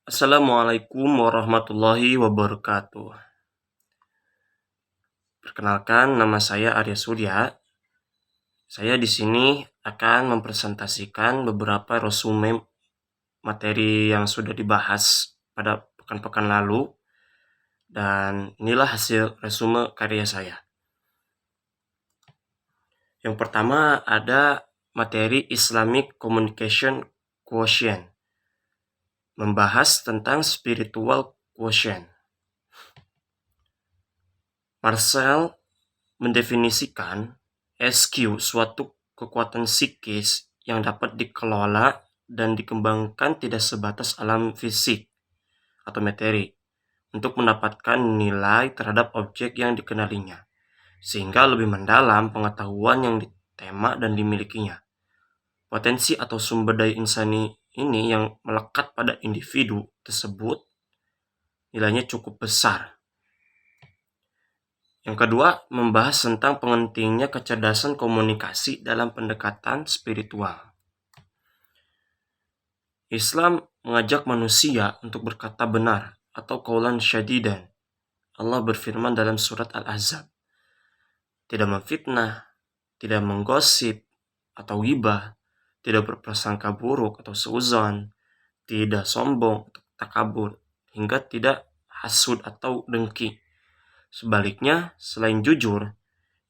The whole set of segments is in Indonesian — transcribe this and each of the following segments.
Assalamualaikum warahmatullahi wabarakatuh. Perkenalkan, nama saya Arya Surya. Saya di sini akan mempresentasikan beberapa resume materi yang sudah dibahas pada pekan-pekan lalu, dan inilah hasil resume karya saya. Yang pertama ada materi Islamic Communication Quotient, membahas tentang spiritual quotient. Marcel mendefinisikan SQ suatu kekuatan psikis yang dapat dikelola dan dikembangkan tidak sebatas alam fisik atau materi untuk mendapatkan nilai terhadap objek yang dikenalinya, sehingga lebih mendalam pengetahuan yang ditema dan dimilikinya. Potensi atau sumber daya insani ini yang melekat pada individu tersebut nilainya cukup besar. Yang kedua, membahas tentang pentingnya kecerdasan komunikasi dalam pendekatan spiritual. Islam mengajak manusia untuk berkata benar atau qaulan syadidan. Allah berfirman dalam surat Al-Ahzab, tidak memfitnah, tidak menggosip atau ghibah, tidak berprasangka buruk atau seuzon, tidak sombong atau takabur, hingga tidak hasud atau dengki. Sebaliknya, selain jujur,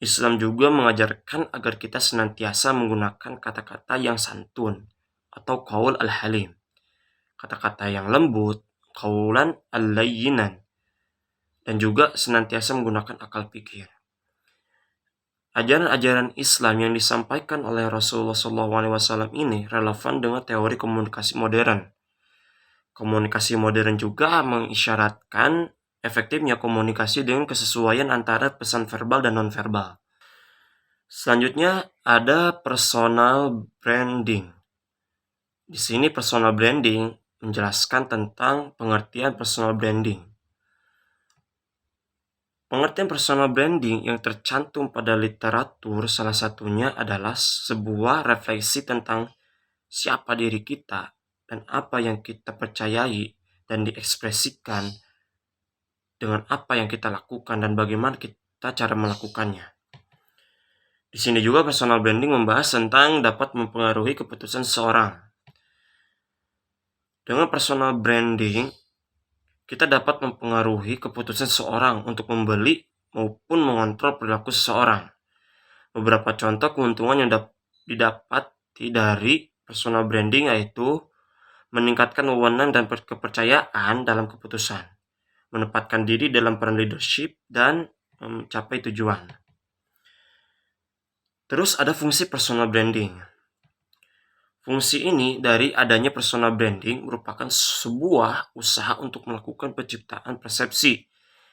Islam juga mengajarkan agar kita senantiasa menggunakan kata-kata yang santun atau qaul al-halim, kata-kata yang lembut, qaulan al-layyinan, dan juga senantiasa menggunakan akal pikir. Ajaran-ajaran Islam yang disampaikan oleh Rasulullah SAW ini relevan dengan teori komunikasi modern. Komunikasi modern juga mengisyaratkan efektifnya komunikasi dengan kesesuaian antara pesan verbal dan nonverbal. Selanjutnya ada personal branding. Di sini personal branding menjelaskan tentang pengertian personal branding. Pengertian personal branding yang tercantum pada literatur salah satunya adalah sebuah refleksi tentang siapa diri kita dan apa yang kita percayai dan diekspresikan dengan apa yang kita lakukan dan bagaimana kita cara melakukannya. Di sini juga personal branding membahas tentang dapat mempengaruhi keputusan seseorang. Dengan personal branding, kita dapat mempengaruhi keputusan seseorang untuk membeli maupun mengontrol perilaku seseorang. Beberapa contoh keuntungan yang didapati dari personal branding yaitu meningkatkan wewenang dan kepercayaan dalam keputusan, menempatkan diri dalam peran leadership, dan mencapai tujuan. Terus ada fungsi personal branding. Fungsi ini dari adanya personal branding merupakan sebuah usaha untuk melakukan penciptaan persepsi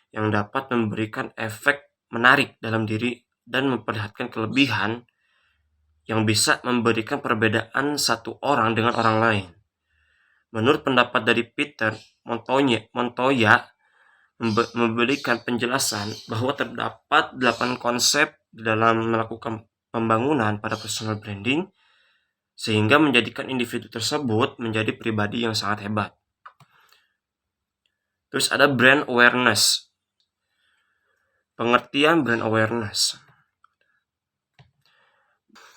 yang dapat memberikan efek menarik dalam diri dan memperlihatkan kelebihan yang bisa memberikan perbedaan satu orang dengan orang lain. Menurut pendapat dari Peter Montoya memberikan penjelasan bahwa terdapat 8 konsep dalam melakukan pembangunan pada personal branding sehingga menjadikan individu tersebut menjadi pribadi yang sangat hebat. Terus ada brand awareness. Pengertian brand awareness.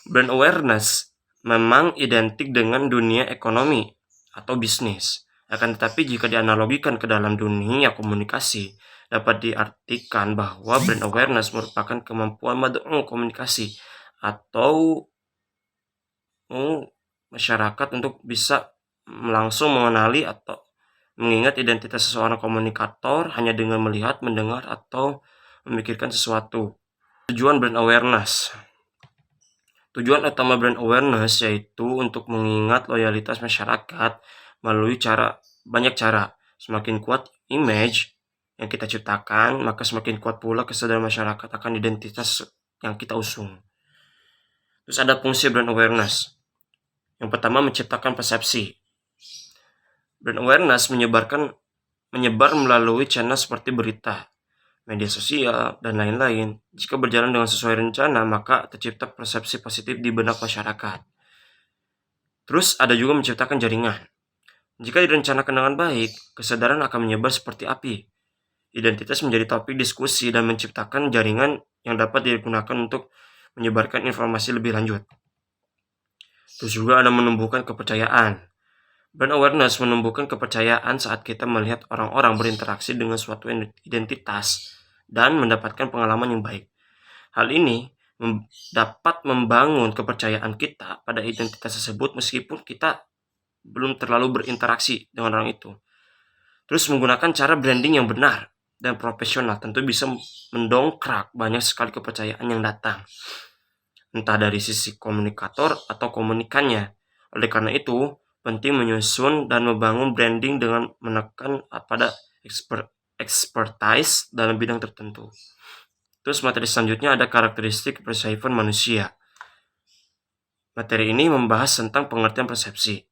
Brand awareness memang identik dengan dunia ekonomi atau bisnis. Akan tetapi jika dianalogikan ke dalam dunia komunikasi, dapat diartikan bahwa brand awareness merupakan kemampuan mad'u komunikasi atau masyarakat untuk bisa langsung mengenali atau mengingat identitas seseorang komunikator hanya dengan melihat, mendengar, atau memikirkan sesuatu. Tujuan brand awareness. Tujuan utama brand awareness yaitu untuk mengingat loyalitas masyarakat melalui banyak cara. Semakin kuat image yang kita ciptakan, maka semakin kuat pula kesadaran masyarakat akan identitas yang kita usung. Terus ada fungsi brand awareness. Yang pertama, menciptakan persepsi. Brand awareness menyebar melalui channel seperti berita, media sosial, dan lain-lain. Jika berjalan dengan sesuai rencana, maka tercipta persepsi positif di benak masyarakat. Terus ada juga menciptakan jaringan. Jika direncanakan dengan baik, kesadaran akan menyebar seperti api. Identitas menjadi topik diskusi dan menciptakan jaringan yang dapat digunakan untuk menyebarkan informasi lebih lanjut. Terus juga ada menumbuhkan kepercayaan. Brand awareness menumbuhkan kepercayaan saat kita melihat orang-orang berinteraksi dengan suatu identitas dan mendapatkan pengalaman yang baik. Hal ini dapat membangun kepercayaan kita pada identitas tersebut meskipun kita belum terlalu berinteraksi dengan orang itu. Terus menggunakan cara branding yang benar dan profesional tentu bisa mendongkrak banyak sekali kepercayaan yang datang, entah dari sisi komunikator atau komunikannya. Oleh karena itu, penting menyusun dan membangun branding dengan menekan pada expertise dalam bidang tertentu. Terus materi selanjutnya ada karakteristik persepsi manusia. Materi ini membahas tentang pengertian persepsi.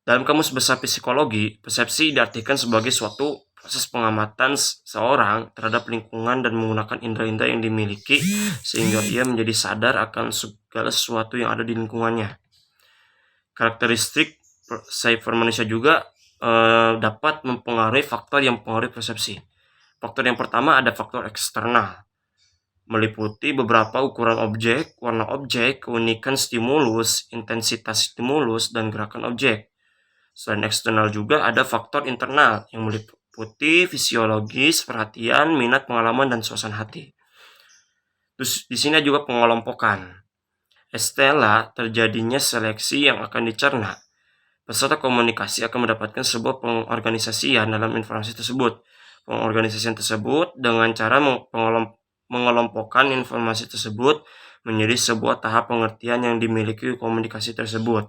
Dalam Kamus Besar Psikologi, persepsi diartikan sebagai suatu proses pengamatan seorang terhadap lingkungan dan menggunakan indera-indera yang dimiliki sehingga ia menjadi sadar akan segala sesuatu yang ada di lingkungannya. Karakteristik persepsi manusia juga dapat mempengaruhi faktor yang mempengaruhi persepsi. Faktor yang pertama ada faktor eksternal, meliputi beberapa ukuran objek, warna objek, keunikan stimulus, intensitas stimulus, dan gerakan objek. Selain eksternal juga ada faktor internal yang meliputi fisiologis, perhatian, minat, pengalaman, dan suasana hati. Terus di sini juga pengelompokan. Setelah terjadinya seleksi yang akan dicerna, peserta komunikasi akan mendapatkan sebuah pengorganisasian dalam informasi tersebut. Pengorganisasian tersebut dengan cara mengelompokkan informasi tersebut menjadi sebuah tahap pengertian yang dimiliki komunikasi tersebut.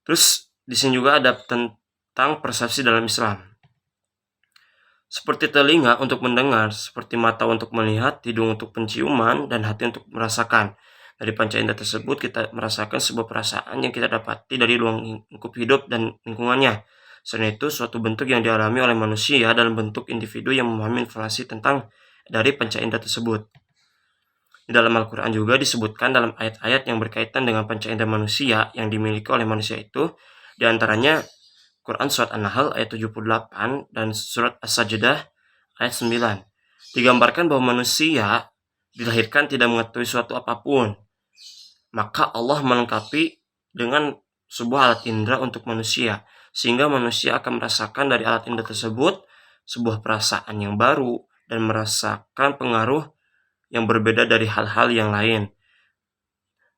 Terus di sini juga ada tentang persepsi dalam Islam. Seperti telinga untuk mendengar, seperti mata untuk melihat, hidung untuk penciuman, dan hati untuk merasakan. Dari panca indera tersebut kita merasakan sebuah perasaan yang kita dapati dari ruang lingkup hidup dan lingkungannya. Selain itu, suatu bentuk yang dialami oleh manusia dalam bentuk individu yang memahami informasi tentang dari panca indera tersebut. Di dalam Al-Quran juga disebutkan dalam ayat-ayat yang berkaitan dengan panca indera manusia yang dimiliki oleh manusia itu, di antaranya Quran Surat An-Nahl ayat 78 dan Surat As-Sajdah ayat 9. Digambarkan bahwa manusia dilahirkan tidak mengetahui suatu apapun. Maka Allah melengkapi dengan sebuah alat indera untuk manusia, sehingga manusia akan merasakan dari alat indera tersebut sebuah perasaan yang baru dan merasakan pengaruh yang berbeda dari hal-hal yang lain.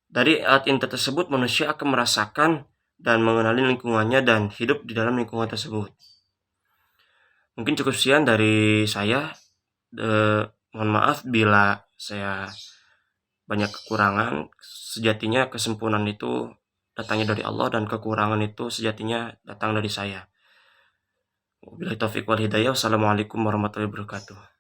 Dari alat indera tersebut manusia akan merasakan dan mengenali lingkungannya dan hidup di dalam lingkungan tersebut. Mungkin cukup sekian dari saya. Mohon maaf bila saya banyak kekurangan. Sejatinya kesempurnaan itu datangnya dari Allah dan kekurangan itu sejatinya datang dari saya. Wabillahi taufiq wal hidayah. Wassalamualaikum warahmatullahi wabarakatuh.